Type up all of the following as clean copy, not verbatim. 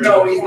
No, he's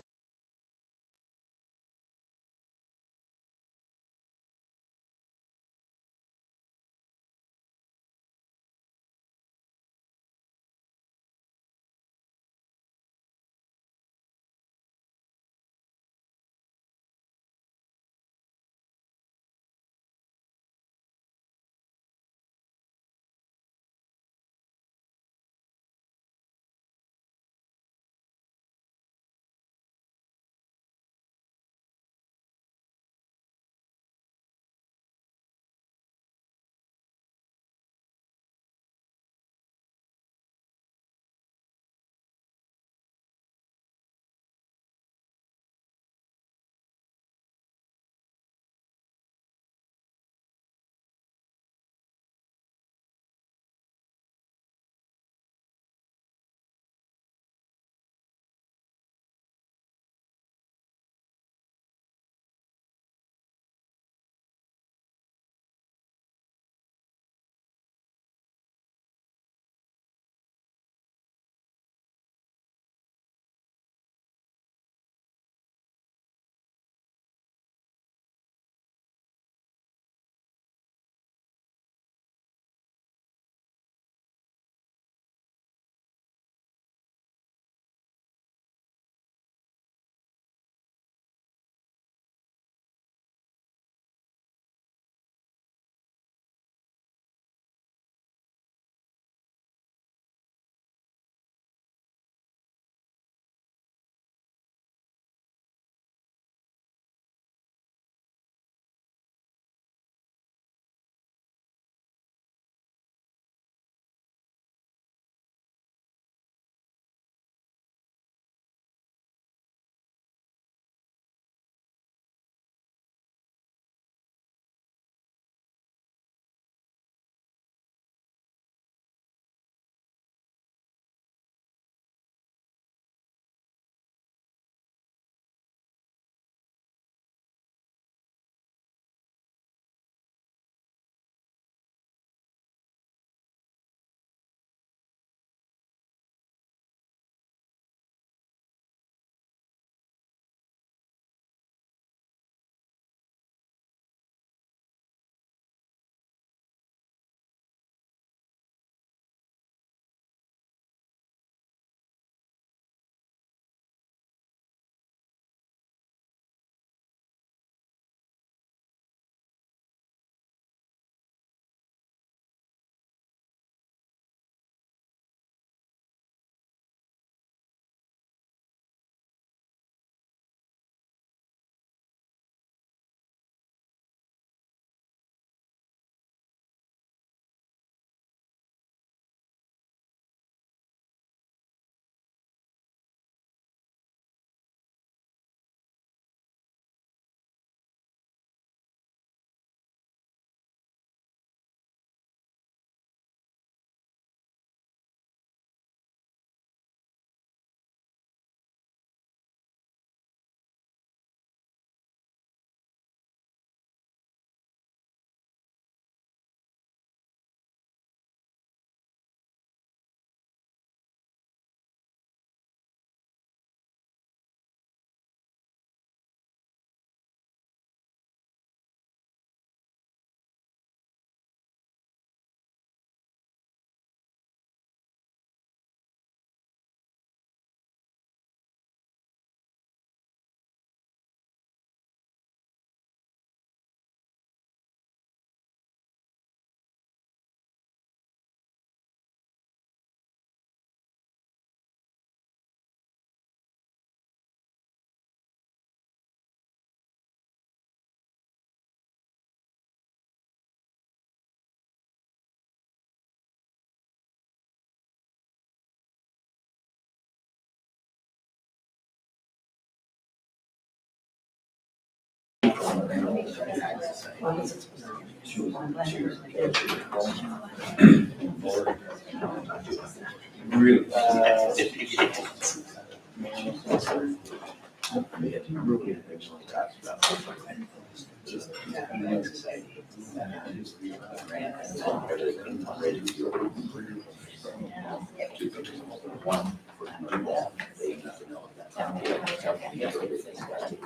Really?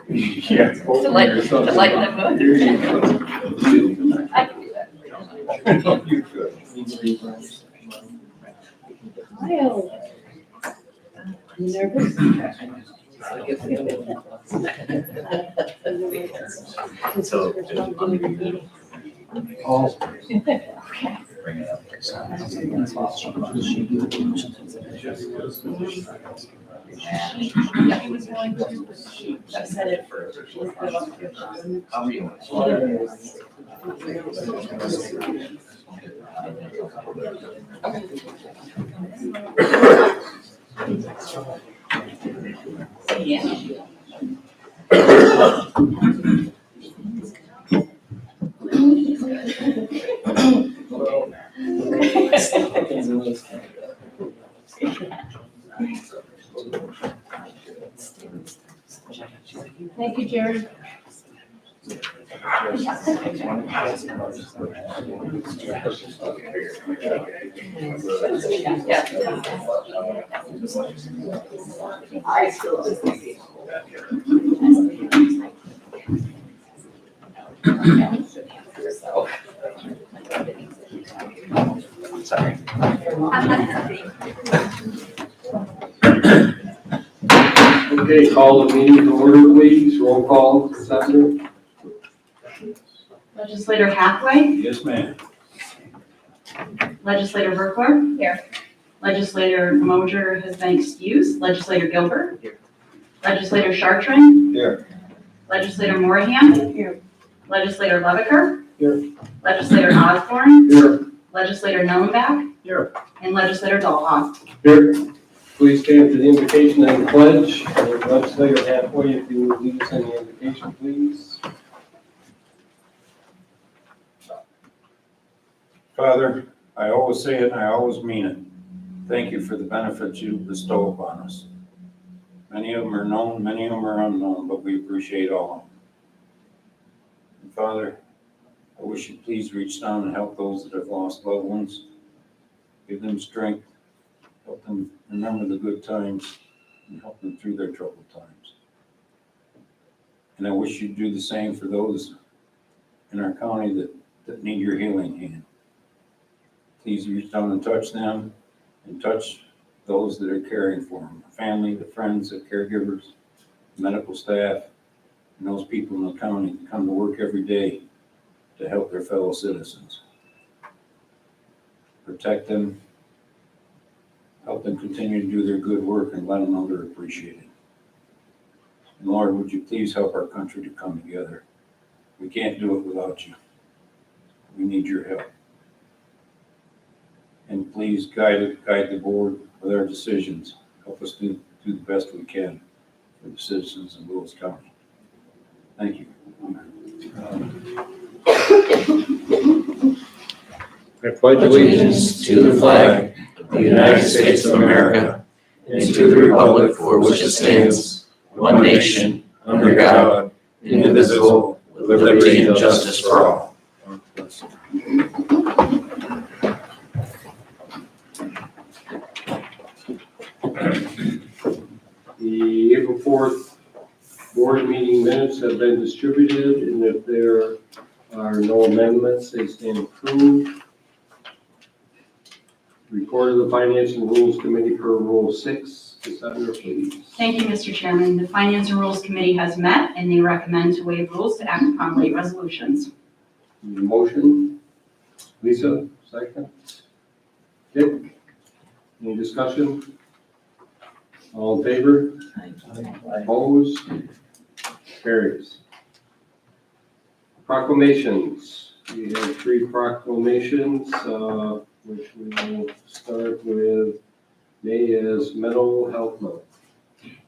Yeah. To lighten the mood. I can do that. You could. Kyle. You nervous? So. Bring it up. He was going to, but she said it first. How are you? Yeah. Thank you, Jared. I still. Sorry. Okay, call the meeting to order, please. Roll call, Cassandra. Legislator Hathaway, Yes, ma'am. Legislator Verkler. Here. Legislator Moser has been excused. Legislator Gilbert. Here. Legislator Chartrand. Here. Legislator Morahan. Here. Legislator Leviker. Here. Legislator Osborne. Here. Legislator Nellenbach. Here. And Legislator Dahlhoff. Here. Please stand for the invocation and the pledge. Legislator Hathaway, if you would lead us in the invocation, please. Father, I always say it and I always mean it. Thank you for the benefits you bestow upon us. Many of them are known, many of them are unknown, but we appreciate all of them. And Father, I wish you please reach down and help those that have lost loved ones. Give them strength, help them remember the good times, and help them through their troubled times. And I wish you'd do the same for those in our county that need your healing hand. Please reach down and touch them and touch those that are caring for them, the family, the friends, the caregivers, the medical staff, and those people in the county that come to work every day to help their fellow citizens. Protect them, help them continue to do their good work, and let them know they're appreciated. And Lord, would you please help our country to come together? We can't do it without you. We need your help. And please guide the board with our decisions. Help us do the best we can for the citizens of Lewis County. Thank you. I pledge allegiance to the flag of the United States of America and to the republic for which it stands, one nation, under God, indivisible, with liberty and justice for all. The April 4th board meeting minutes have been distributed, and if there are no amendments, they stand approved. Report of the Finance and Rules Committee per Rule 6. Cassandra, please. Thank you, Mr. Chairman. The Finance and Rules Committee has met and they recommend to waive rules to act upon late resolutions. Need a motion? Lisa, second. Dick, any discussion? All in favor? Opposed? Carries. Proclamations. We have 3 proclamations, which we will start with May as Mental Health Month.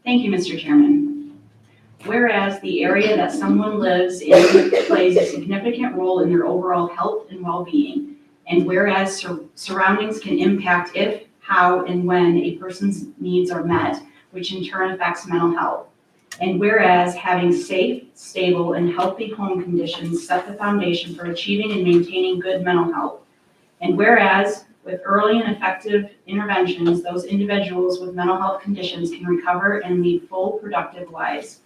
Thank you, Mr. Chairman. Whereas the area that someone lives in plays a significant role in their overall health and well-being, and whereas surroundings can impact if, how, and when a person's needs are met, which in turn affects mental health. And whereas having safe, stable, and healthy home conditions set the foundation for achieving and maintaining good mental health. And whereas With early and effective interventions, those individuals with mental health conditions can recover and lead full, productive lives.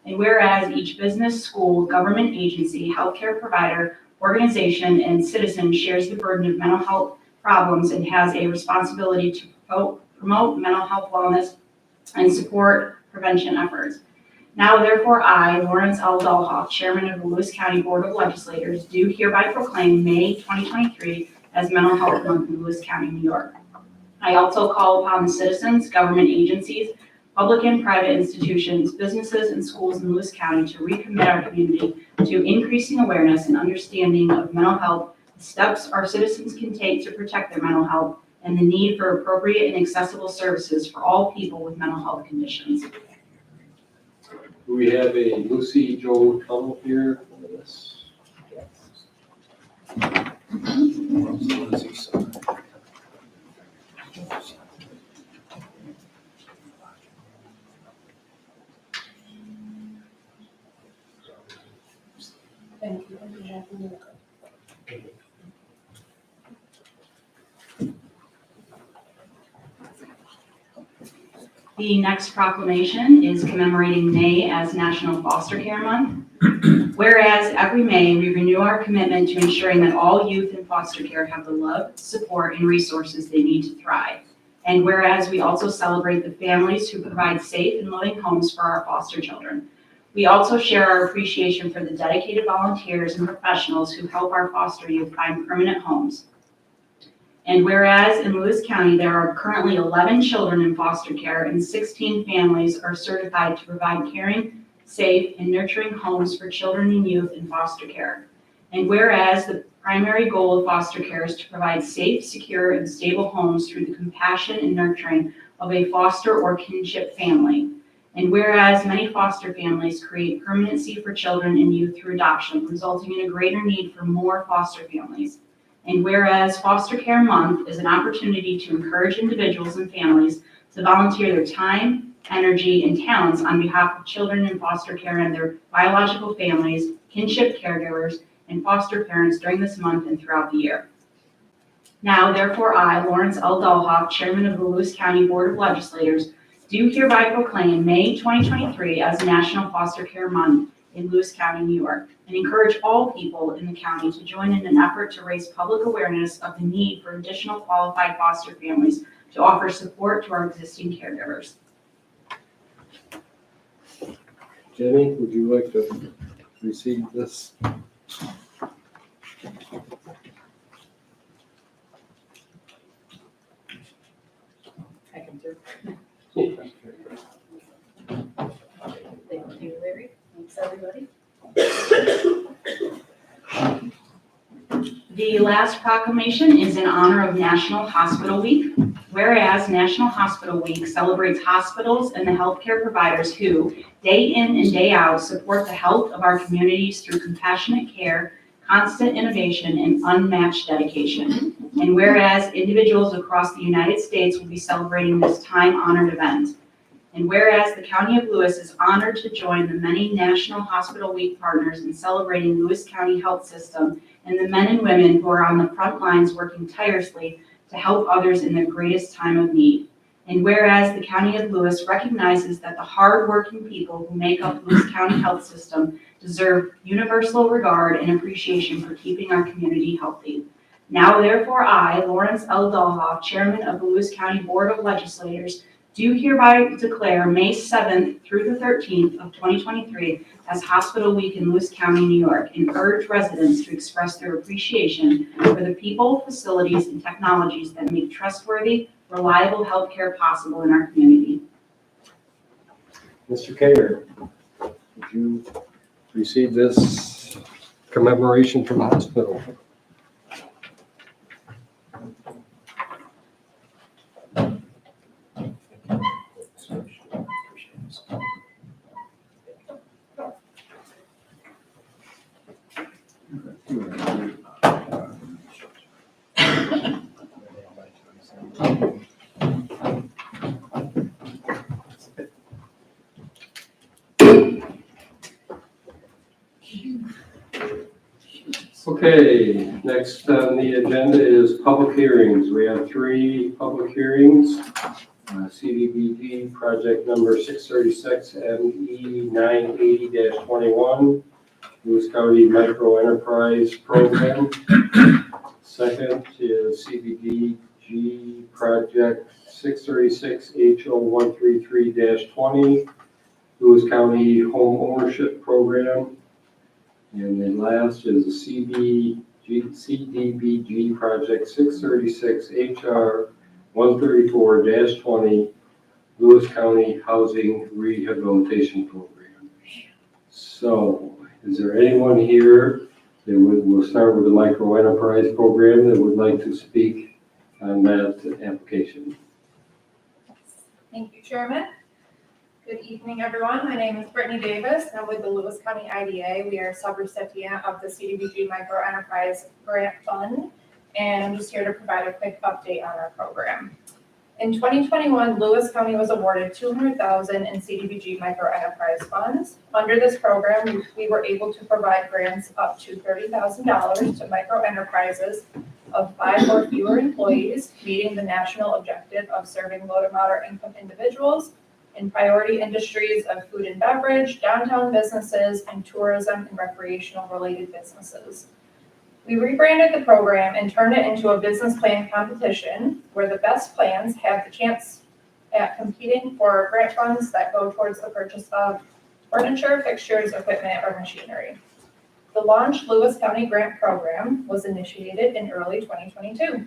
And whereas each business, school, government agency, healthcare provider, organization, and citizen shares the burden of mental health problems and has a responsibility to promote mental health wellness and support prevention efforts. Now therefore I, Lawrence L. Dahlhoff, Chairman of the Lewis County Board of Legislators, do hereby proclaim May 2023 as Mental Health Month in Lewis County, New York. I also call upon the citizens, government agencies, public and private institutions, businesses, and schools in Lewis County to recommit our community to increasing awareness and understanding of mental health, the steps our citizens can take to protect their mental health, and the need for appropriate and accessible services for all people with mental health conditions. We have a Lucy Joe Tummel here for this. Thank you. On behalf of the- The next proclamation is commemorating May as National Foster Care Month. Whereas every May, we renew our commitment to ensuring that all youth in foster care have the love, support, and resources they need to thrive. And whereas we also celebrate the families who provide safe and loving homes for our foster children. We also share our appreciation for the dedicated volunteers and professionals who help our foster youth find permanent homes. And whereas in Lewis County, there are currently 11 children in foster care and 16 families are certified to provide caring, safe, and nurturing homes for children and youth in foster care. And whereas the primary goal of foster care is to provide safe, secure, and stable homes through the compassion and nurturing of a foster or kinship family. And whereas many foster families create permanency for children and youth through adoption, resulting in a greater need for more foster families. And whereas Foster Care Month is an opportunity to encourage individuals and families to volunteer their time, energy, and talents on behalf of children in foster care and their biological families, kinship caregivers, and foster parents during this month and throughout the year. Now, therefore, I, Lawrence L. Dahlhoff, Chairman of the Lewis County Board of Legislators, do hereby proclaim May 2023 as National Foster Care Month in Lewis County, New York, and encourage all people in the county to join in an effort to raise public awareness of the need for additional qualified foster families to offer support to our existing caregivers. Jenny, would you like to receive this? I can do. Thank you, Larry. Thanks, everybody. The last proclamation is in honor of National Hospital Week. Whereas National Hospital Week celebrates hospitals and the healthcare providers who, day in and day out, support the health of our communities through compassionate care, constant innovation, and unmatched dedication. And whereas individuals across the United States will be celebrating this time-honored event. And whereas the County of Lewis is honored to join the many National Hospital Week partners in celebrating Lewis County Health System and the men and women who are on the front lines working tirelessly to help others in their greatest time of need. And whereas the County of Lewis recognizes that the hard-working people who make up Lewis County Health System deserve universal regard and appreciation for keeping our community healthy. Now therefore I, Lawrence L. Dahlhoff, Chairman of the Lewis County Board of Legislators, do hereby declare May 7th through the 13th of 2023 as Hospital Week in Lewis County, New York, and urge residents to express their appreciation for the people, facilities, and technologies that make trustworthy, reliable healthcare possible in our community. Mr. Kayer, would you receive this commemoration from the hospital? Okay, next on the agenda is public hearings. We have 3 public hearings. CDBG project number 636 ME 980-21, Lewis County Micro Enterprise Program. Second is CDBG project 636 HO 133-20, Lewis County Home Ownership Program. And then last is the CDBG project 636 HR 134-20, Lewis County Housing Rehabilitation Program. So, is there anyone here that we'll start with the micro enterprise program that would like to speak on that application? Thank you, Chairman. Good evening, everyone. My name is Brittany Davis. I'm with the Lewis County IDA. We are a subrecipient of the CDBG Micro Enterprise Grant Fund, and I'm just here to provide a quick update on our program. In 2021, Lewis County was awarded $200,000 in CDBG Micro Enterprise funds. Under this program, we were able to provide grants up to $30,000 to micro enterprises of 5 or fewer employees, meeting the national objective of serving low to moderate income individuals in priority industries of food and beverage, downtown businesses, and tourism and recreational related businesses. We rebranded the program and turned it into a business plan competition where the best plans have the chance at competing for grant funds that go towards the purchase of furniture, fixtures, equipment, or machinery. The Launch Lewis County Grant Program was initiated in early 2022.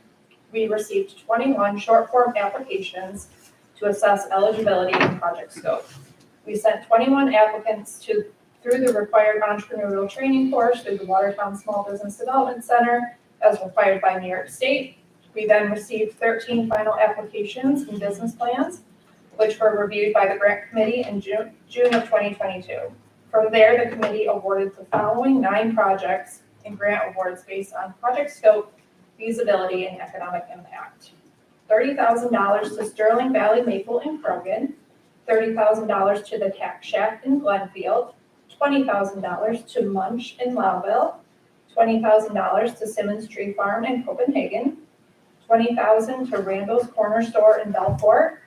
We received 21 short form applications to assess eligibility and project scope. We sent 21 applicants through the required entrepreneurial training course through the Watertown Small Business Development Center as required by New York State. We then received 13 final applications and business plans, which were reviewed by the grant committee in June of 2022. From there, the committee awarded the following 9 projects and grant awards based on project scope, feasibility, and economic impact. $30,000 to Sterling Valley Maple in Croghan, $30,000 to the Tack Shack in Glenfield, $20,000 to Munch in Lowville, $20,000 to Simmons Tree Farm in Copenhagen, $20,000 to Randall's Corner Store in Belfort,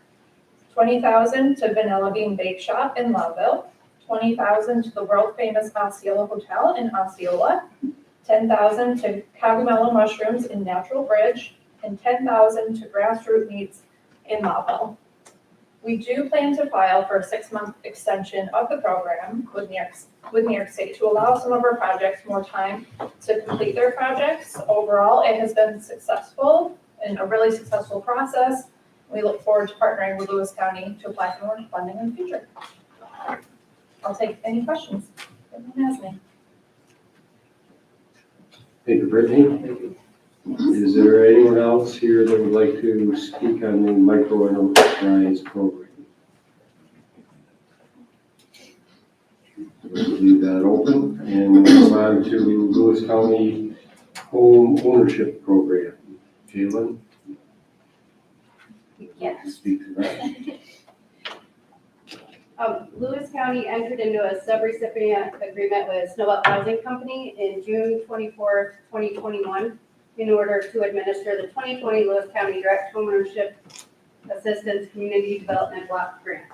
$20,000 to Vanilla Bean Bake Shop in Lowville, $20,000 to the world famous Osceola Hotel in Osceola, $10,000 to Cogumelo Mushrooms in Natural Bridge, and $10,000 to Grassroot Meats in Lowville. We do plan to file for a 6-month extension of the program with New York State to allow some of our projects more time to complete their projects. Overall, it has been successful and a really successful process. We look forward to partnering with Lewis County to apply for more funding in the future. I'll take any questions that anyone has me. Thank you, Brittany. Is there anyone else here that would like to speak on the micro enterprise program? We'll leave that open and move on to Lewis County Home Ownership Program. Jalen? Yes. Speak to that. Lewis County entered into a subrecipient agreement with Snow Up Housing Company in June 24, 2021 in order to administer the 2020 Lewis County Direct Homeownership Assistance Community Development Block Grant.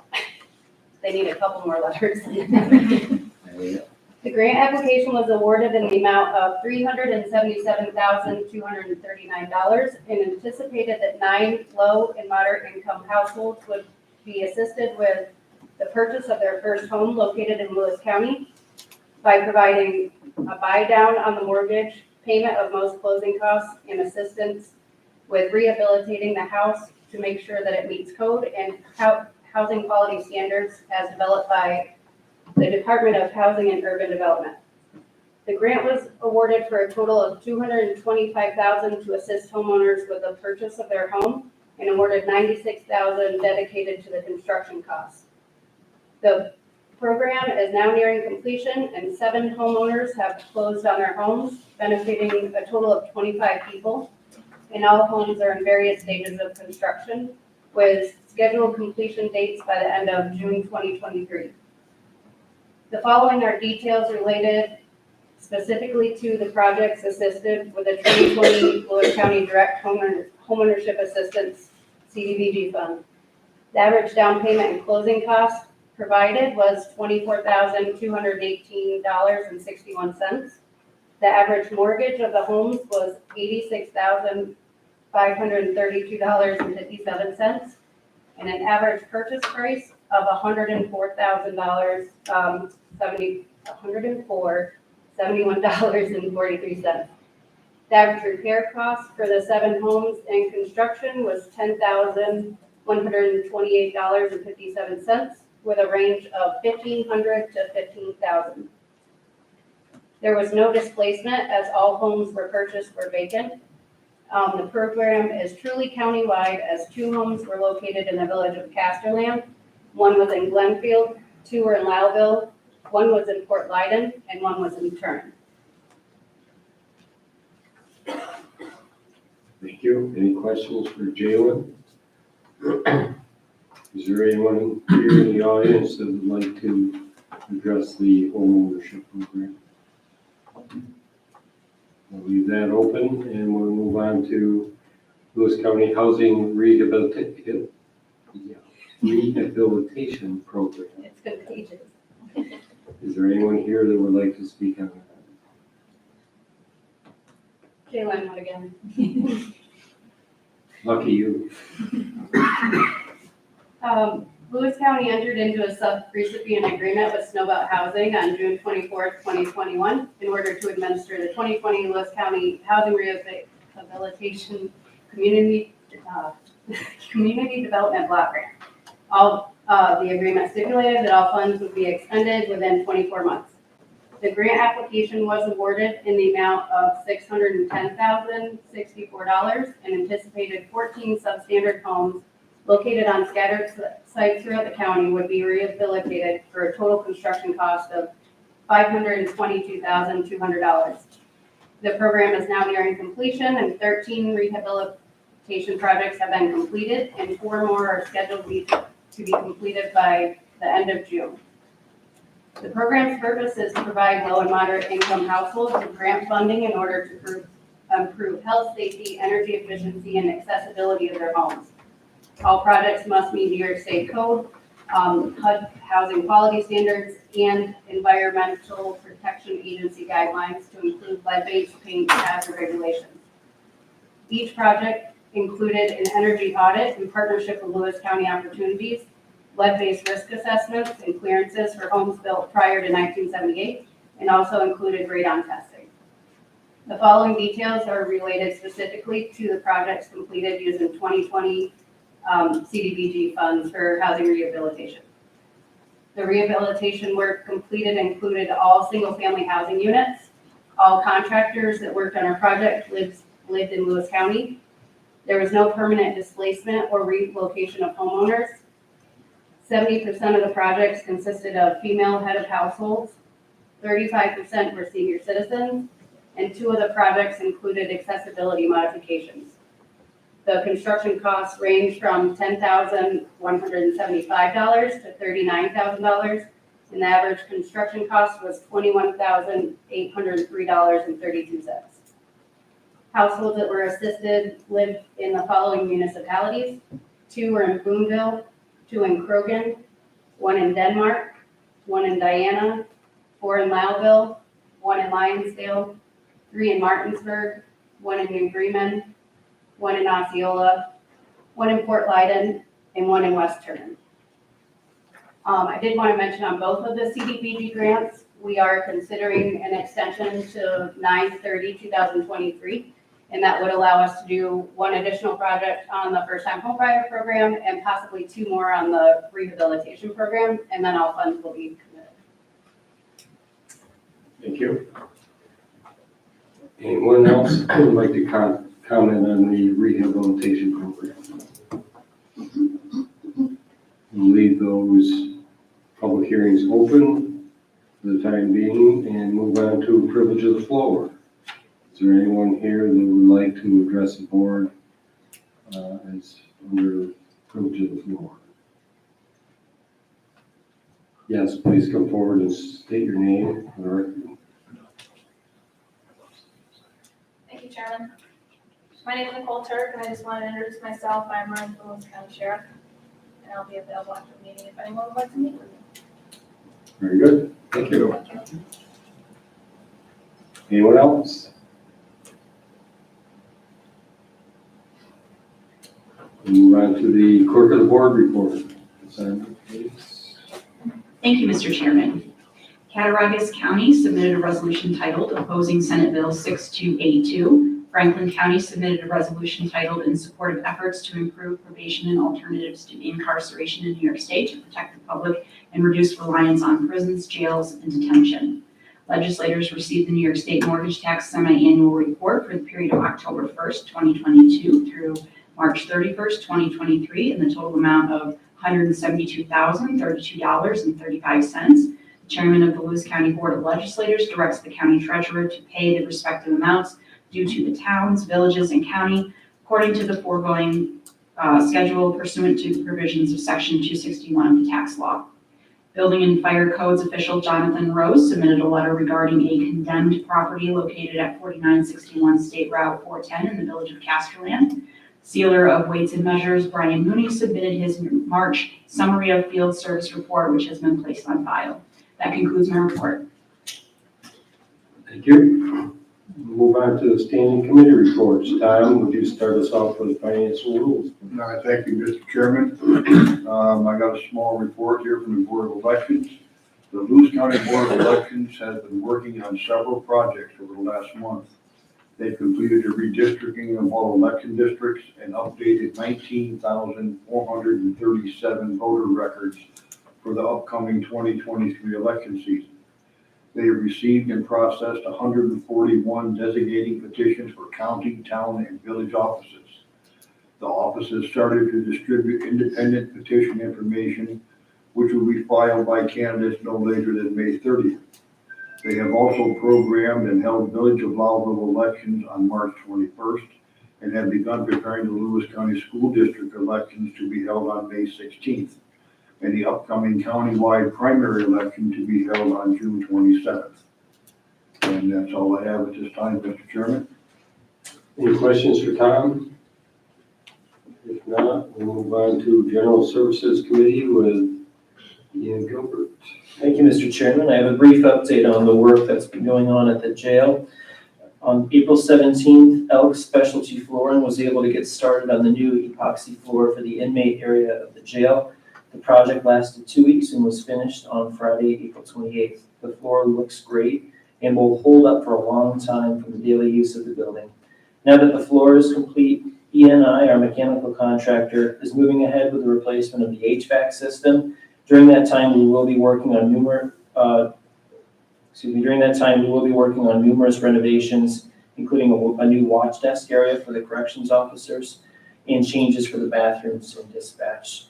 They need a couple more letters. The grant application was awarded in the amount of $377,239 and anticipated that 9 low and moderate income households would be assisted with the purchase of their first home located in Lewis County by providing a buy down on the mortgage, payment of most closing costs, and assistance with rehabilitating the house to make sure that it meets code and housing quality standards as developed by the Department of Housing and Urban Development. The grant was awarded for a total of $225,000 to assist homeowners with the purchase of their home and awarded $96,000 dedicated to the construction costs. The program is now nearing completion and 7 homeowners have closed on their homes, benefiting a total of 25 people. And all homes are in various stages of construction with scheduled completion dates by the end of June 2023. The following are details related specifically to the projects assisted with the 2020 Lewis County Direct Homeownership Assistance CDBG Fund. The average down payment and closing cost provided was $24,218.61. The average mortgage of the homes was $86,532.57, and an average purchase price of $104,71.43. The average repair cost for the 7 homes in construction was $10,128.57, with a range of $1,500 to $15,000. There was no displacement as all homes were purchased were vacant. The program is truly countywide as 2 homes were located in the village of Casterland. 1 was in Glenfield, 2 were in Lowville, 1 was in Port Leyden, and 1 was in Turn. Thank you. Any questions for Jalen? Is there anyone here in the audience that would like to address the homeownership program? I'll leave that open and we'll move on to Lewis County Housing Rehabilitation Program. It's contagious. Is there anyone here that would like to speak on that? Jalen, again. Lucky you. Lewis County entered into a sub-recipient agreement with Snowbelt Housing on June 24th, 2021, in order to administer the 2020 Lewis County Housing Rehabilitation Community Development Block Grant. The agreement stipulated that all funds would be expended within 24 months. The grant application was awarded in the amount of $610,064 and anticipated 14 substandard homes located on scattered sites throughout the county would be rehabilitated for a total construction cost of $522,200. The program is now nearing completion and 13 rehabilitation projects have been completed and 4 more are scheduled to be completed by the end of June. The program's purpose is to provide low and moderate income households with grant funding in order to improve health, safety, energy efficiency, and accessibility of their homes. All projects must meet New York State Code, HUD housing quality standards, and Environmental Protection Agency guidelines to include lead-based paint hazard regulations. Each project included an energy audit in partnership with Lewis County Opportunities, lead-based risk assessments and clearances for homes built prior to 1978, and also included radon testing. The following details are related specifically to the projects completed using 2020 CDBG funds for housing rehabilitation. The rehabilitation work completed included all single-family housing units. All contractors that worked on our project lived in Lewis County. There was no permanent displacement or relocation of homeowners. 70% of the projects consisted of female head of households. 35% were senior citizens, and 2 of the projects included accessibility modifications. The construction costs range from $10,175 to $39,000, and the average construction cost was $21,803.32. Households that were assisted lived in the following municipalities. 2 were in Boonville, 2 in Krogan, 1 in Denmark, 1 in Diana, 4 in Lowville, 1 in Lionsdale, 3 in Martinsburg, 1 in New Bremen, 1 in Osceola, 1 in Port Leyden, and 1 in West Turner. I did want to mention on both of the CDBG grants, we are considering an extension to 9/30/2023, and that would allow us to do 1 additional project on the first-time homebuyer program and possibly 2 more on the rehabilitation program, and then all funds will be committed. Thank you. Anyone else who would like to comment on the rehabilitation program? We'll leave those public hearings open for the time being and move on to privilege of the floor. Is there anyone here that would like to address the board as under privilege of the floor? Yes, please come forward and state your name for the record. Chairman. My name is Nicole Turk, and I just want to introduce myself. I'm running for Lewis County Sheriff, and I'll be available after the meeting if anyone would like to meet with me. Very good. Thank you. Anyone else? Move on to the clerk of the board report. Assignment, please. Thank you, Mr. Chairman. Cattaraugus County submitted a resolution titled opposing Senate Bill 6282. Franklin County submitted a resolution titled in support of efforts to improve probation and alternatives to incarceration in New York State to protect the public and reduce reliance on prisons, jails, and detention. Legislators received the New York State mortgage tax semi-annual report for the period of October 1st, 2022 through March 31st, 2023 in the total amount of $172,032.35. The chairman of the Lewis County Board of Legislators directs the county treasurer to pay the respective amounts due to the towns, villages, and county according to the foregoing schedule pursuant to the provisions of Section 261 of the tax law. Building and Fire Codes official Jonathan Rose submitted a letter regarding a condemned property located at 4961 State Route 410 in the village of Casterland. Sealer of Weights and Measures Brian Mooney submitted his March summary of field service report, which has been placed on file. That concludes my report. Thank you. Move on to the standing committee reports. Tom, would you start us off with financial rules? All right, thank you, Mr. Chairman. I got a small report here from the Board of Elections. The Lewis County Board of Elections has been working on several projects over the last month. They've completed a redistricting of all election districts and updated 19,437 voter records for the upcoming 2023 election season. They have received and processed 141 designating petitions for county, town, and village offices. The offices started to distribute independent petition information, which will be filed by candidates no later than May 30th. They have also programmed and held Village of Lowville elections on March 21st and have begun preparing the Lewis County School District elections to be held on May 16th. And the upcoming countywide primary election to be held on June 27th. And that's all I have at this time, Mr. Chairman. Any questions for Tom? If not, we'll move on to General Services Committee with Ian Gilbert. Thank you, Mr. Chairman. I have a brief update on the work that's been going on at the jail. On April 17th, Elk Specialty Flooring was able to get started on the new epoxy floor for the inmate area of the jail. The project lasted 2 weeks and was finished on Friday, April 28th. The floor looks great and will hold up for a long time for the daily use of the building. Now that the floor is complete, ENI, our mechanical contractor, is moving ahead with the replacement of the HVAC system. During that time, we will be working on numerous renovations, including a new watch desk area for the corrections officers and changes for the bathrooms and dispatch.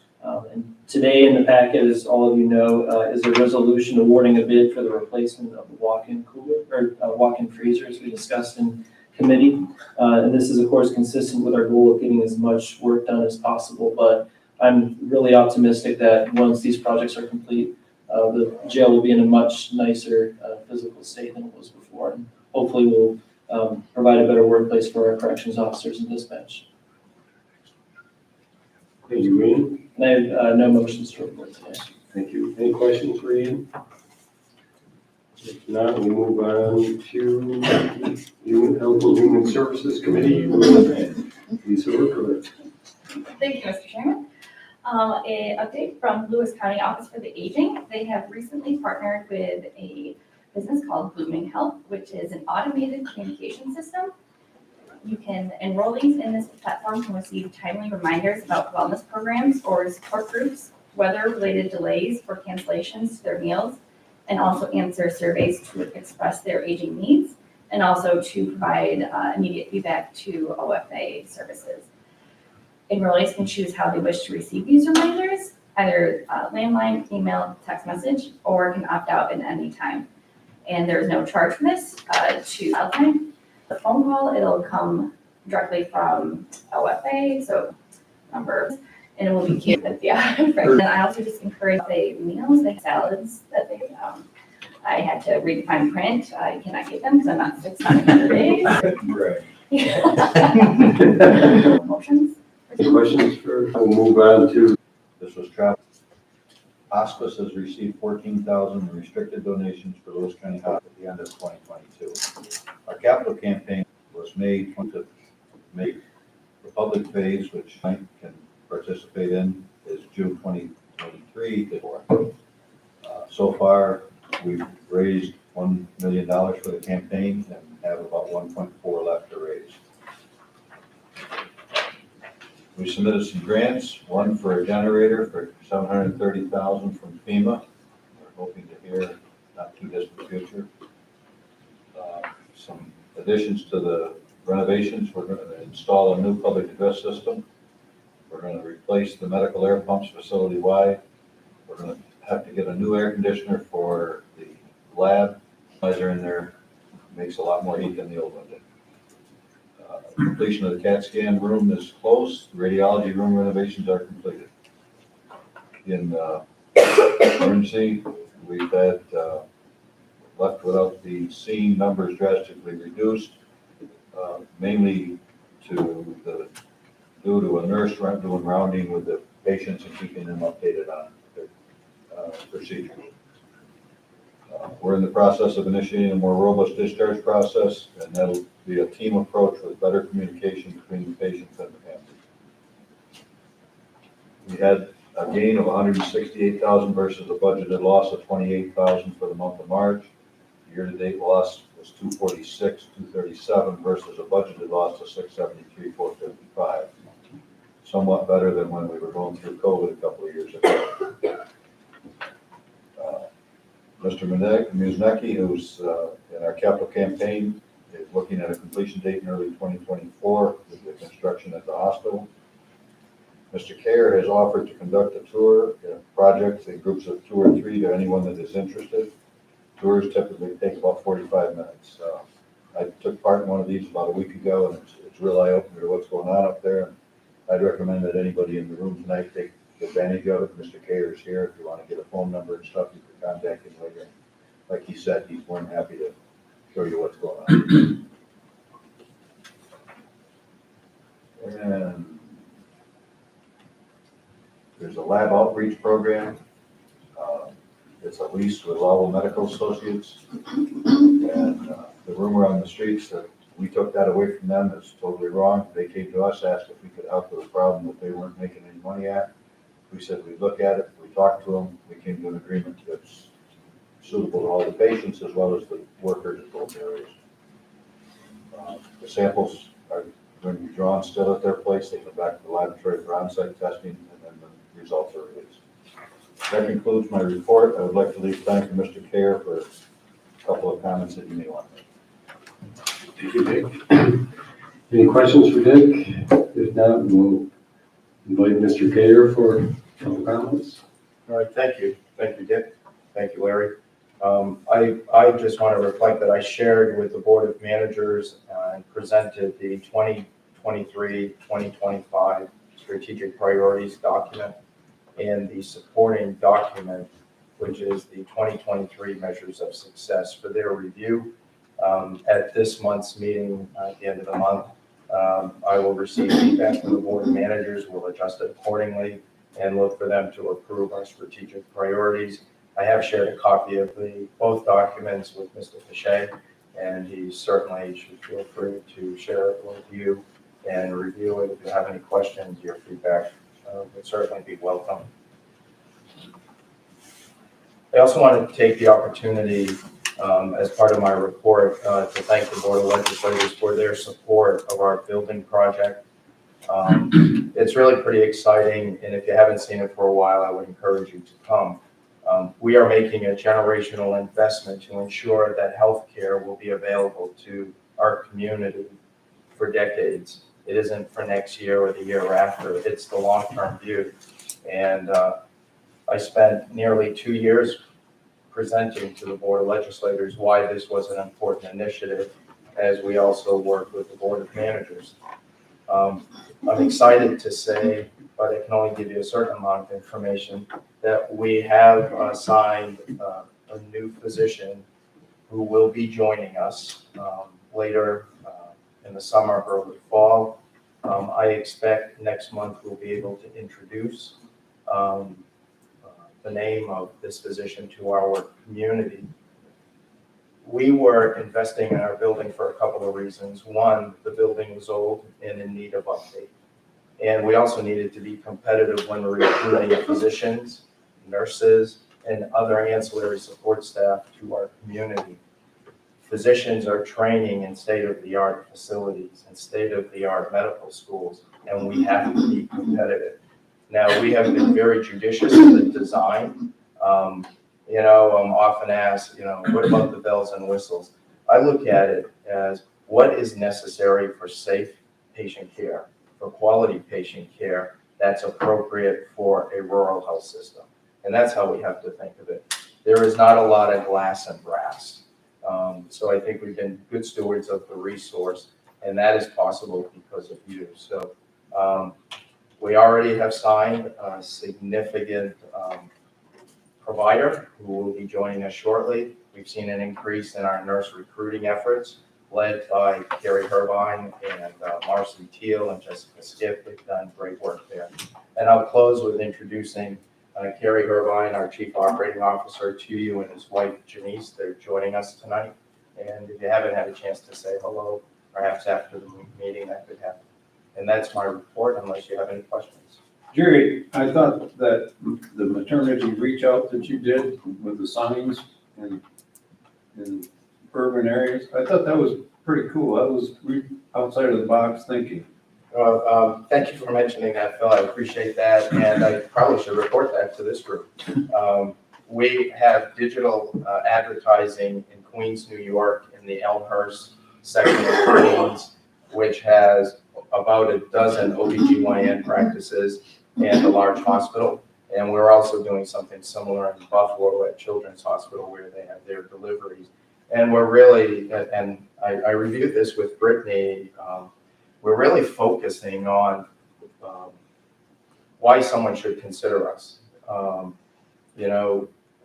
And today in the packet, as all of you know, is a resolution awarding a bid for the replacement of the walk-in cooler or walk-in freezer, as we discussed in committee. And this is, of course, consistent with our goal of getting as much work done as possible. But I'm really optimistic that once these projects are complete, the jail will be in a much nicer physical state than it was before. And hopefully we'll provide a better workplace for our corrections officers and dispatch. Thank you, Ian. And I have no motions to report today. Thank you. Any questions for Ian? If not, we move on to Health and Human Services Committee with Lisa Workler. Thank you, Mr. Chairman. An update from Lewis County Office for the Aging. They have recently partnered with a business called Blooming Health, which is an automated communication system. Enrollees in this platform can receive timely reminders about wellness programs or support groups, weather-related delays or cancellations to their meals, and also answer surveys to express their aging needs, and also to provide immediate feedback to OFA services. Enrollees can choose how they wish to receive these reminders, either landline, email, text message, or can opt out at any time. And there's no charge for this to dial time. The phone call, it'll come directly from OFA, so numbers, and it will be cute. Yeah. And I also just encourage the meals, the salads that they, I had to redefine print. I cannot get them because I'm not 600 days. Right. Motions? Any questions for, we'll move on to, This was travel. Hospice has received 14,000 in restricted donations for Lewis County Hospital at the end of 2022. Our capital campaign was made to make the public phase, which I can participate in, is June 2023. So far, we've raised $1 million for the campaign and have about 1.4 left to raise. We submitted some grants, one for a generator for $730,000 from FEMA. We're hoping to hear not too distant future. Some additions to the renovations. We're going to install a new public address system. We're going to replace the medical air pumps facility-wide. We're going to have to get a new air conditioner for the lab. Visor in there makes a lot more heat than the old one did. Completion of the CAT scan room is close. The radiology room renovations are completed. In emergency, we've had left without the scene numbers drastically reduced, mainly due to a nurse doing rounding with the patients and keeping them updated on their procedure. We're in the process of initiating a more robust discharge process, and that'll be a team approach with better communication between the patients and the family. We had a gain of $168,000 versus a budgeted loss of $28,000 for the month of March. Year-to-date loss was $246,237 versus a budgeted loss of $673,455. Somewhat better than when we were going through COVID a couple of years ago. Mr. Musnecki, who's in our capital campaign, is looking at a completion date in early 2024 with the construction at the hospital. Mr. Kerr has offered to conduct a tour project in groups of 2 or 3 to anyone that is interested. Tours typically take about 45 minutes. I took part in one of these about a week ago, and it's real eye-opener to what's going on up there. And I'd recommend that anybody in the room tonight take advantage of it. Mr. Kerr is here. If you want to get a phone number and stuff, you can contact him later. Like he said, he's more than happy to show you what's going on. And there's a lab outreach program. It's a lease with Lowell Medical Associates. And the rumor on the streets that we took that away from them is totally wrong. They came to us, asked if we could help with a problem that they weren't making any money at. We said we'd look at it. We talked to them. We came to an agreement that's suitable to all the patients as well as the workers at both areas. The samples are going to be drawn still at their place. They come back to the laboratory for on-site testing, and then the results are released. That concludes my report. I would like to leave time for Mr. Kerr for a couple of comments that you may want to make. thank you, Dick. Any questions for Dick? If not, we'll invite Mr. Kerr for a couple comments. All right, thank you. Thank you, Dick. Thank you, Larry. I just want to reflect that I shared with the Board of Managers and presented the 2023-2025 strategic priorities document and the supporting document, which is the 2023 measures of success for their review. At this month's meeting, at the end of the month, I will receive feedback from the Board of Managers. We'll adjust it accordingly and look for them to approve our strategic priorities. I have shared a copy of both documents with Mr. Fichet, and he certainly should feel free to share it with you and review it. If you have any questions, your feedback would certainly be welcome. I also want to take the opportunity as part of my report to thank the Board of Legislators for their support of our building project. It's really pretty exciting, and if you haven't seen it for a while, I would encourage you to come. We are making a generational investment to ensure that healthcare will be available to our community for decades. It isn't for next year or the year after, it's the long-term view. And I spent nearly 2 years presenting to the Board of Legislators why this was an important initiative, as we also work with the Board of Managers. I'm excited to say, but I can only give you a certain amount of information, that we have assigned a new physician who will be joining us later in the summer, early fall. I expect next month we'll be able to introduce the name of this position to our community. We were investing in our building for a couple of reasons. One, the building was old and in need of update. And we also needed to be competitive when we're recruiting physicians, nurses, and other ancillary support staff to our community. Physicians are training in state-of-the-art facilities and state-of-the-art medical schools, and we have to be competitive. Now, we have been very judicious in the design. I'm often asked, what about the bells and whistles? I look at it as what is necessary for safe patient care, for quality patient care that's appropriate for a rural health system. And that's how we have to think of it. There is not a lot of glass and brass. So I think we've been good stewards of the resource, and that is possible because of you. So we already have signed a significant provider who will be joining us shortly. We've seen an increase in our nurse recruiting efforts, led by Carrie Herbine and Marcy Teal and Jessica Skip. They've done great work there. And I'll close with introducing Carrie Herbine, our Chief Operating Officer, to you, and his wife Janice. They're joining us tonight. And if you haven't had a chance to say hello, perhaps after the meeting, that could happen. And that's my report, unless you have any questions. Jerry, I thought that the maternity reach out that you did with the signs in urban areas, I thought that was pretty cool. That was outside of the box thinking. Well, thank you for mentioning that, Phil. I appreciate that, and I probably should report that to this group. We have digital advertising in Queens, New York, in the Elmhurst section of Queens, which has about a dozen OBGYN practices and a large hospital. And we're also doing something similar in Buffalo at Children's Hospital, where they have their deliveries. And we're really, and I reviewed this with Brittany, we're really focusing on why someone should consider us.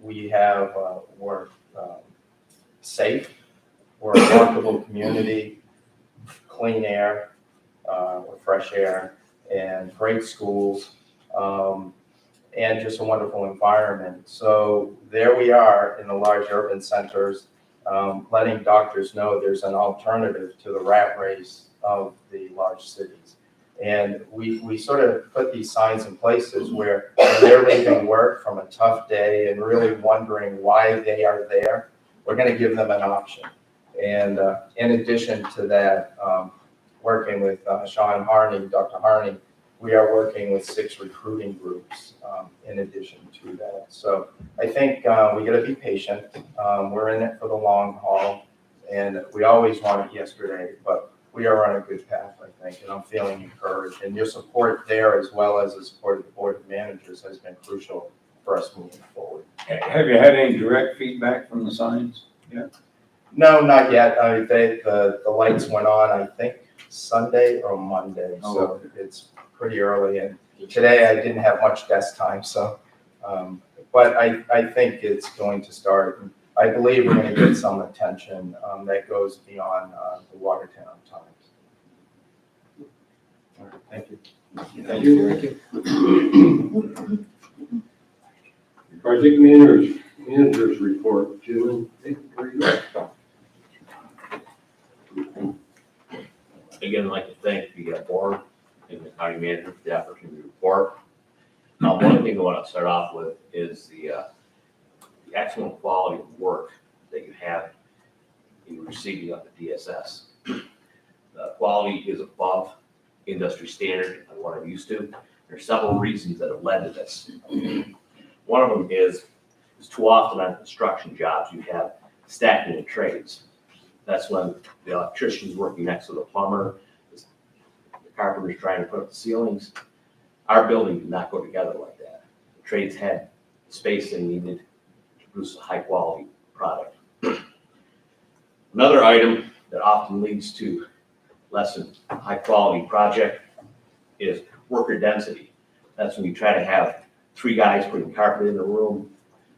We have, we're safe, we're a walkable community, clean air, or fresh air, and great schools, and just a wonderful environment. So there we are in the large urban centers, letting doctors know there's an alternative to the rat race of the large cities. And we sort of put these signs in places where they're leaving work from a tough day and really wondering why they are there. We're going to give them an option. And in addition to that, working with Sean Harney, Dr. Harney, we are working with 6 recruiting groups in addition to that. So I think we got to be patient. We're in it for the long haul, and we always want it yesterday, but we are on a good path, I think, and I'm feeling encouraged. And your support there, as well as the support of the Board of Managers, has been crucial for us moving forward. Have you had any direct feedback from the signs yet? No, not yet. The lights went on, I think, Sunday or Monday, so it's pretty early. And today I didn't have much desk time, so, but I think it's going to start. I believe we're going to get some attention that goes beyond the Watertown Times. All right, thank you. Thank you. Project managers report. Jim, where you at? Again, I'd like to thank the board and the county manager for the opportunity to report. One thing I want to start off with is the excellent quality of work that you have in receiving of the DSS. The quality is above industry standard and what I'm used to. There are several reasons that have led to this. One of them is too often on construction jobs you have stacking of trades. That's when the electrician's working next to the plumber, the carpenter's trying to put up the ceilings. Our building did not go together like that. The trades had the space they needed to produce a high quality product. Another item that often leads to less than high quality project is worker density. That's when you try to have 3 guys putting carpet in the room,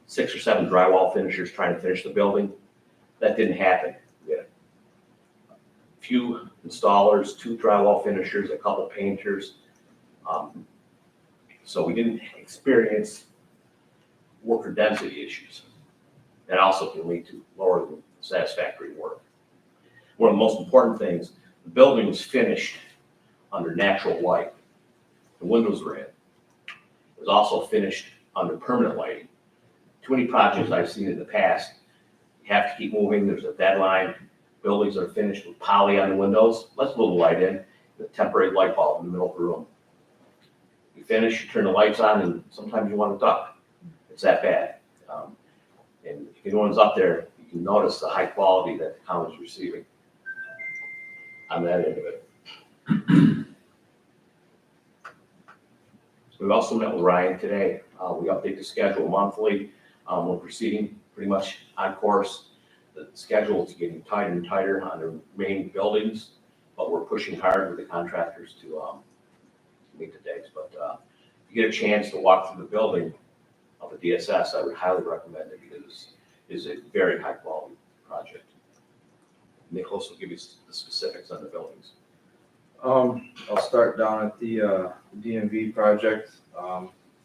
6 or 7 drywall finishers trying to finish the building. That didn't happen. We had a few installers, 2 drywall finishers, a couple painters. So we didn't experience worker density issues. That also can lead to lower than satisfactory work. One of the most important things, the building was finished under natural light. The windows were in. It was also finished under permanent lighting. Too many projects I've seen in the past, you have to keep moving, there's a deadline. Buildings are finished with poly on the windows, let's move the light in, the temporary light bulb in the middle of the room. You finish, you turn the lights on, and sometimes you want to duck. It's that bad. And if anyone's up there, you can notice the high quality that the county is receiving on that end of it. We've also met with Ryan today. We update the schedule monthly. We're proceeding pretty much on course. The schedule is getting tighter and tighter on the main buildings, but we're pushing hard with the contractors to meet the dates. But if you get a chance to walk through the building of the DSS, I would highly recommend it because it is a very high quality project. Nicholas will give you the specifics on the buildings. I'll start down at the DMV project.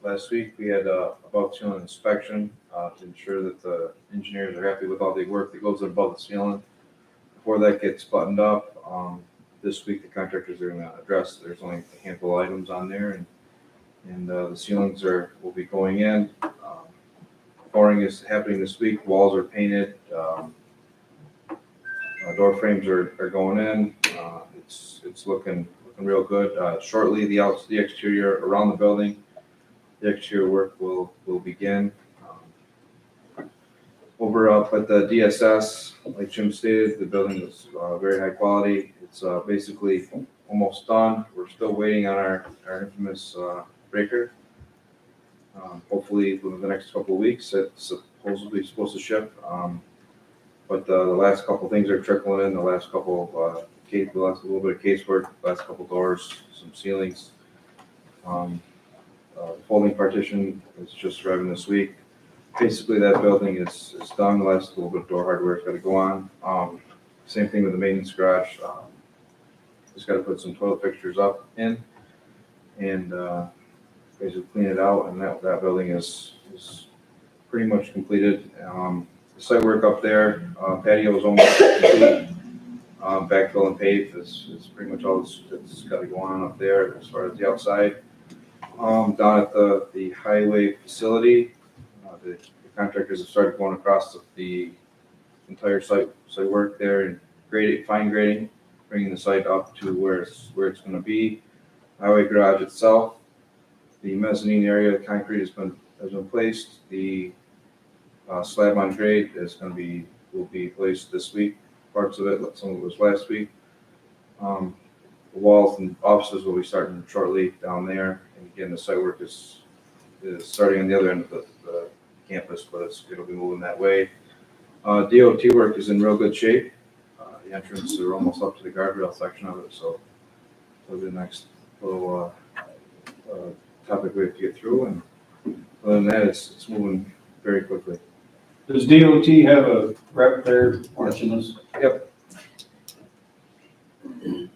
Last week, we had a above ceiling inspection to ensure that the engineers are happy with all the work that goes above the ceiling. Before that gets buttoned up, this week the contractors are going to address, there's only a handful of items on there, and the ceilings will be going in. Flooring is happening this week, walls are painted, door frames are going in. It's looking real good. Shortly, the exterior around the building, the exterior work will begin. Over up at the DSS, like Jim stated, the building is very high quality. It's basically almost done. We're still waiting on our infamous breaker. Hopefully within the next couple of weeks, it's supposedly supposed to ship. But the last couple things are trickling in. The last couple of the last little bit of casework, last couple doors, some ceilings. The folding partition is just arriving this week. Basically, that building is done. The last little bit of door hardware has got to go on. Same thing with the maintenance garage. Just got to put some toilet fixtures up in and basically clean it out. And that building is pretty much completed. The site work up there, patio is almost complete. Backfill and pave is pretty much all that's got to go on up there as far as the outside. Down at the highway facility, the contractors have started going across the entire site work there and fine grading, bringing the site up to where it's going to be. Highway garage itself, the mezzanine area, the concrete has been placed. The slab on grade will be placed this week. Parts of it, some of it was last week. The walls and offices will be starting shortly down there. And again, the site work is starting on the other end of the campus, but it'll be moving that way. DOT work is in real good shape. The entrance are almost up to the guardrail section of it, so it'll be the next little topic we have to get through. And other than that, it's moving very quickly. Does DOT have a rep there watching us? Yep.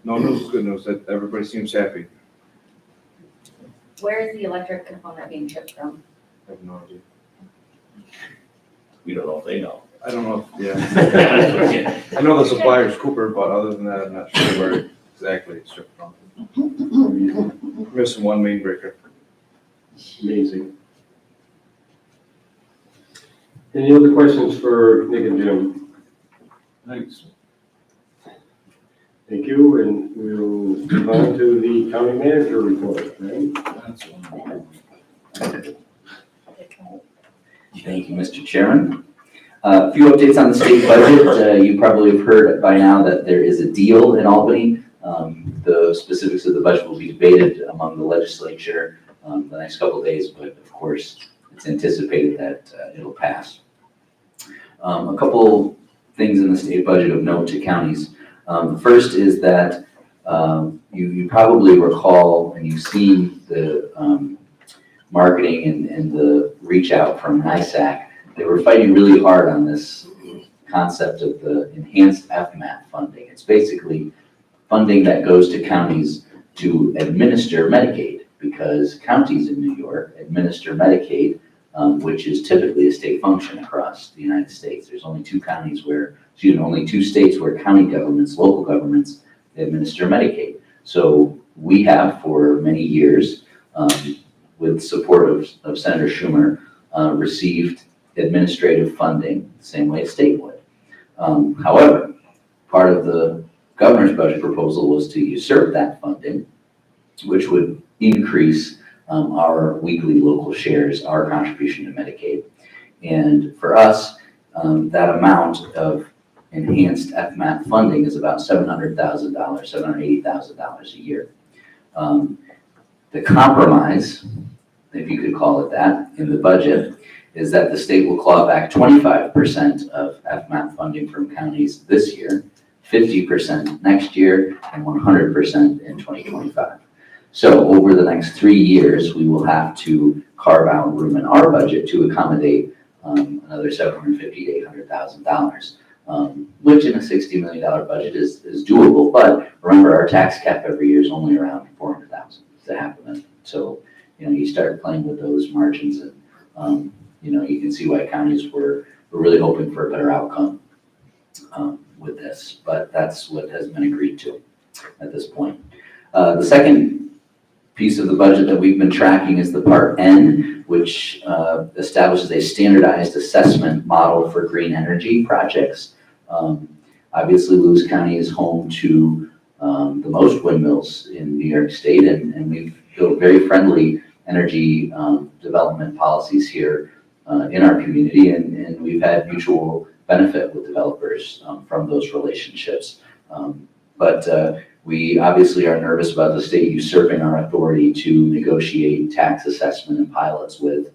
No news is good news. That everybody seems happy. Where is the electric component being shipped from? I have no idea. We don't know if they know. I don't know. Yeah. I know the supplier is Cooper, but other than that, I'm not sure where exactly it's shipped from. Missing one main breaker. Amazing. Any other questions for Nick and Jim? Thanks. Thank you, and we'll move on to the county manager report, right? That's one. Thank you, Mr. Chairman. A few updates on the state budget. You probably have heard by now that there is a deal in Albany. The specifics of the budget will be debated among the legislature the next couple of days, but of course, it's anticipated that it'll pass. A couple things in the state budget of note to counties. The first is that you probably recall, and you've seen the marketing and the reach out from NISAC. They were fighting really hard on this concept of the enhanced FMAP funding. It's basically funding that goes to counties to administer Medicaid, because counties in New York administer Medicaid, which is typically a state function across the United States. There's only only two states where county governments, local governments, administer Medicaid. So we have for many years, with support of Senator Schumer, received administrative funding the same way a state would. However, part of the governor's budget proposal was to usurp that funding, which would increase our weekly local shares, our contribution to Medicaid. And for us, that amount of enhanced FMAP funding is about $700,000, $780,000 a year. The compromise, if you could call it that, in the budget is that the state will claw back 25% of FMAP funding from counties this year, 50% next year, and 100% in 2025. So over the next 3 years, we will have to carve out room in our budget to accommodate another $750,000 to $800,000, which in a $60 million budget is doable. But remember, our tax cap every year is only around $400,000 to $500,000. So, you start playing with those margins, and you can see why counties were really hoping for a better outcome with this. But that's what has been agreed to at this point. The second piece of the budget that we've been tracking is the Part N, which establishes a standardized assessment model for green energy projects. Obviously, Lewis County is home to the most windmills in New York State, and we've built very friendly energy development policies here in our community, and we've had mutual benefit with developers from those relationships. But we obviously are nervous about the state usurping our authority to negotiate tax assessment and pilots with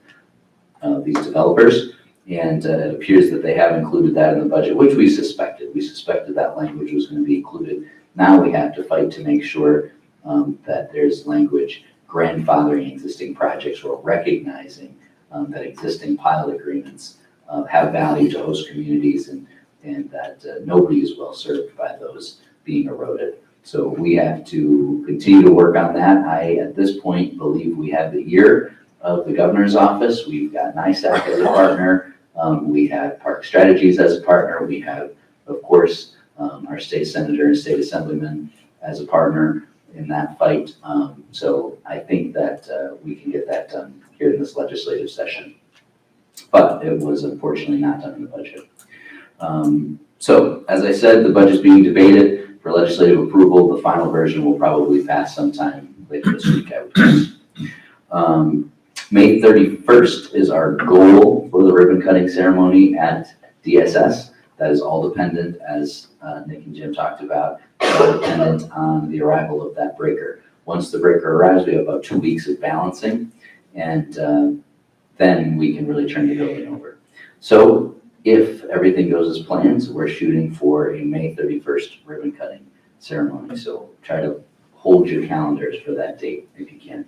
these developers. And it appears that they have included that in the budget, which we suspected. We suspected that language was going to be included. Now we have to fight to make sure that there's language grandfathering existing projects or recognizing that existing pilot agreements have value to host communities, and that nobody is well served by those being eroded. So we have to continue to work on that. I, at this point, believe we have the ear of the governor's office. We've got NISAC as a partner. We have Park Strategies as a partner. We have, of course, our state senator and state assemblyman as a partner in that fight. So I think that we can get that done here in this legislative session. But it was unfortunately not done in the budget. So as I said, the budget is being debated for legislative approval. The final version will probably pass sometime later this week, I would guess. May 31st is our goal for the ribbon cutting ceremony at DSS. That is all dependent, as Nick and Jim talked about, all dependent on the arrival of that breaker. Once the breaker arrives, we have about 2 weeks of balancing, and then we can really turn the building over. So if everything goes as planned, we're shooting for a May 31st ribbon cutting ceremony. So try to hold your calendars for that date if you can.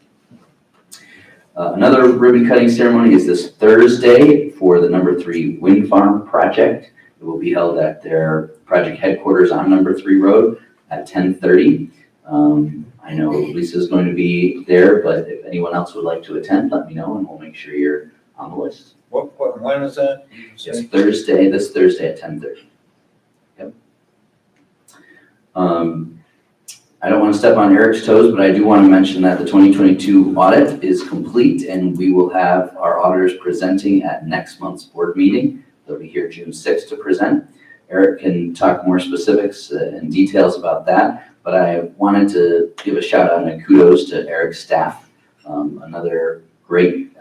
Another ribbon cutting ceremony is this Thursday for the number 3 wind farm project. It will be held at their project headquarters on number 3 Road at 10:30. I know Lisa's going to be there, but if anyone else would like to attend, let me know and we'll make sure you're on the list. When is that? Yes, Thursday, this Thursday at 10:30. Yep. I don't want to step on Eric's toes, but I do want to mention that the 2022 audit is complete, and we will have our auditors presenting at next month's board meeting. They'll be here June 6th to present. Eric can talk more specifics and details about that, but I wanted to give a shout out and kudos to Eric's staff. Another great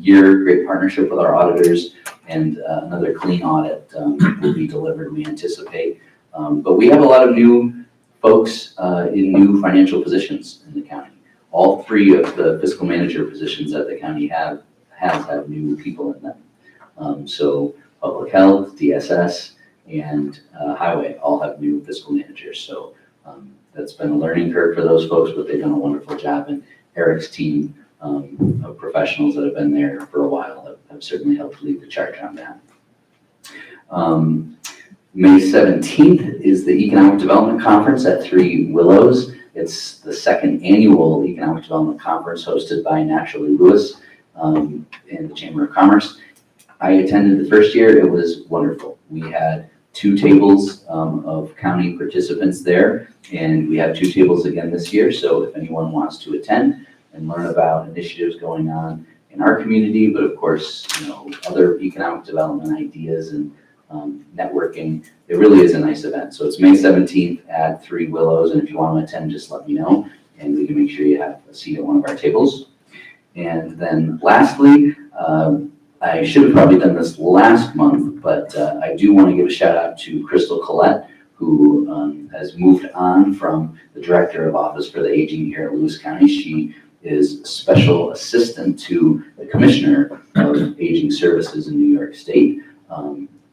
year, great partnership with our auditors, and another clean audit will be delivered, we anticipate. But we have a lot of new folks in new financial positions in the county. All 3 of the fiscal manager positions that the county have new people in them. So public health, DSS, and highway all have new fiscal managers. So that's been a learning curve for those folks, but they've done a wonderful job. And Eric's team of professionals that have been there for a while have certainly helped lead the charge on that. May 17th is the Economic Development Conference at Three Willows. It's the second annual Economic Development Conference hosted by Naturally Lewis in the Chamber of Commerce. I attended the first year. It was wonderful. We had 2 tables of county participants there, and we have 2 tables again this year. So if anyone wants to attend and learn about initiatives going on in our community, but of course, other economic development ideas and networking, it really is a nice event. So it's May 17th at Three Willows, and if you want to attend, just let me know, and we can make sure you have a seat at one of our tables. And then lastly, I should have probably done this last month, but I do want to give a shout out to Crystal Collette, who has moved on from the Director of Office for the Aging here at Lewis County. She is Special Assistant to the Commissioner of Aging Services in New York State.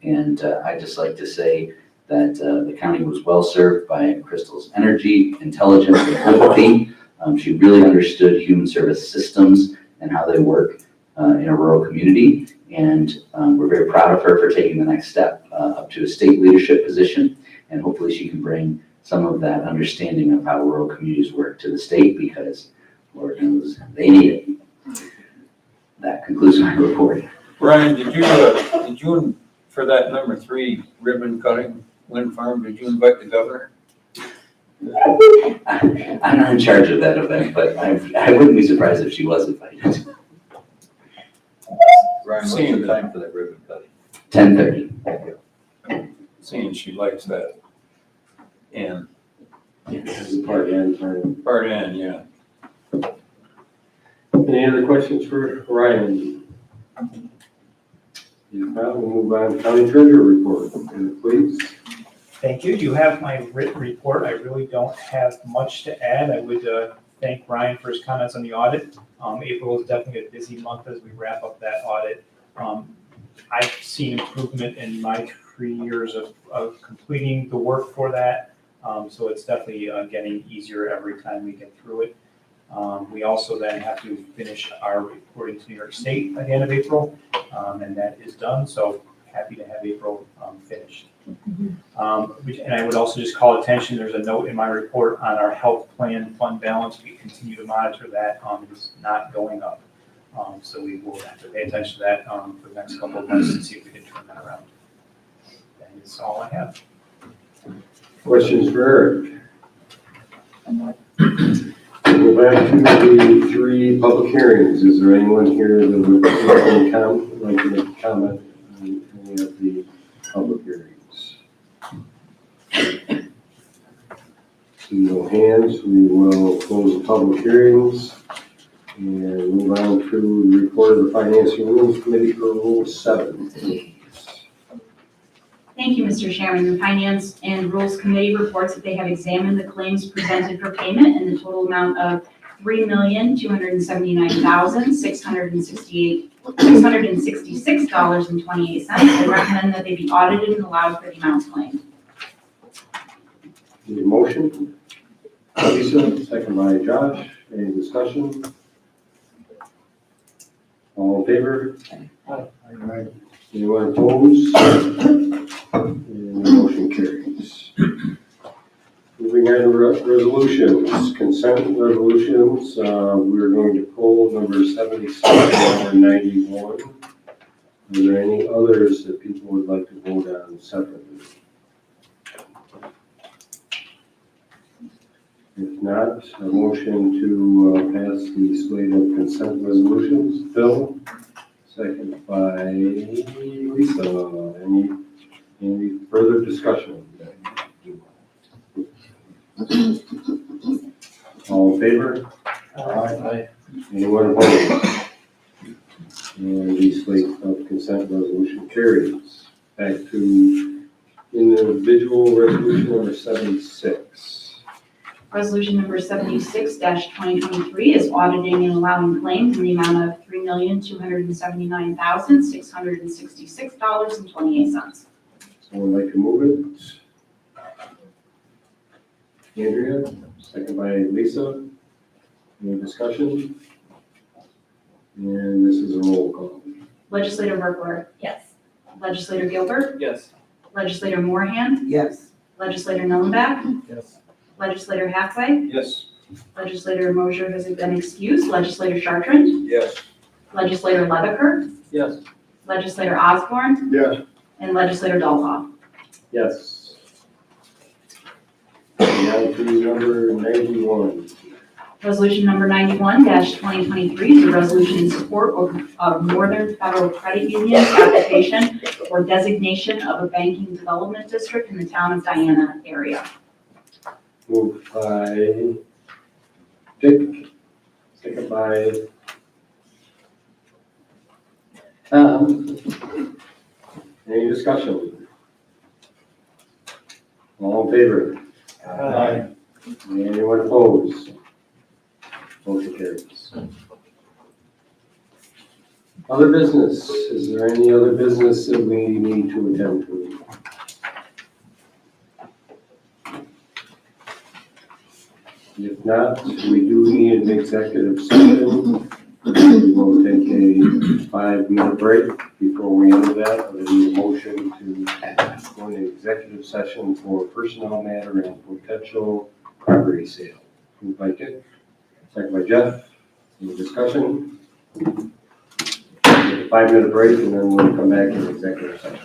And I'd just like to say that the county was well served by Crystal's energy, intelligence, and empathy. She really understood human service systems and how they work in a rural community. And we're very proud of her for taking the next step up to a state leadership position. And hopefully she can bring some of that understanding of how rural communities work to the state, because Lord knows they need it. That concludes my report. Brian, did you, for that number 3 ribbon cutting wind farm, did you invite the governor? I'm not in charge of that event, but I wouldn't be surprised if she was invited. Ryan, what's the time for that ribbon cutting? 10:30. Seeing she likes that. And Part N. part N, yeah. Any other questions for Ryan? If not, we'll move on to County Treasurer report, please. Thank you. You have my written report. I really don't have much to add. I would thank Ryan for his comments on the audit. April is definitely a busy month as we wrap up that audit. I've seen improvement in my 3 years of completing the work for that. So it's definitely getting easier every time we get through it. We also then have to finish our reporting to New York State by the end of April, and that is done. So happy to have April finished. And I would also just call attention, there's a note in my report on our health plan fund balance. We continue to monitor that. It's not going up. So we will have to pay attention to that for the next couple of months and see if we can turn that around. That is all I have. Questions for Eric? We'll go back to the 3 public hearings. Is there anyone here that would like to make a comment on any of the public hearings? See no hands, we will close the public hearings and move on to the report of the Finance and Rules Committee for Rule 7. Thank you, Mr. Chairman. The Finance and Rules Committee reports that they have examined the claims presented for payment in the total amount of $3,279,666.28 and recommend that they be audited and allowed for the amounts claimed. Need a motion? Lisa, second by Josh. Any discussion? All in favor? Aye. Anyone opposed? And the motion carries. Moving on to resolutions, consent resolutions, we're going to pull number 76 and number 91. Are there any others that people would like to vote on separately? If not, a motion to pass the slate of consent resolutions. Phil, second by Lisa. Any further discussion? All in favor? Aye. Anyone opposed? And the slate of consent resolution carries. Back to individual resolution number 76. Resolution number 76-2023 is auditing and allowing claims in the amount of $3,279,666.28. Someone like to move it? Andrea, second by Lisa. Any discussion? And this is a roll call. Legislator Burkler. Yes. Legislator Gilbert. Yes. Legislator Moorhan, Yes. Legislator Nullenbach, Yes. Legislator Hathaway, Yes. Legislator Mosher has been excused, Legislator Chartrand, Yes. Legislator Leviker, Yes. Legislator Osborne, Yes. and Legislator Dolphin. Yes. Now to number 91. Resolution number 91-2023 is a resolution in support of Northern Federal Credit Union's application for designation of a banking development district in the town of Diana area. Moved by Dick, second by any discussion? All in favor? Aye. Anyone opposed? Motion carries. Other business, is there any other business that we need to attend to? If not, we do need an executive session. We will take a 5-minute break. Before we enter that, I need a motion to go into executive session for personnel matter and potential property sale. Moved by Dick, second by Jeff. Any discussion? Take a 5-minute break and then we'll come back in executive session.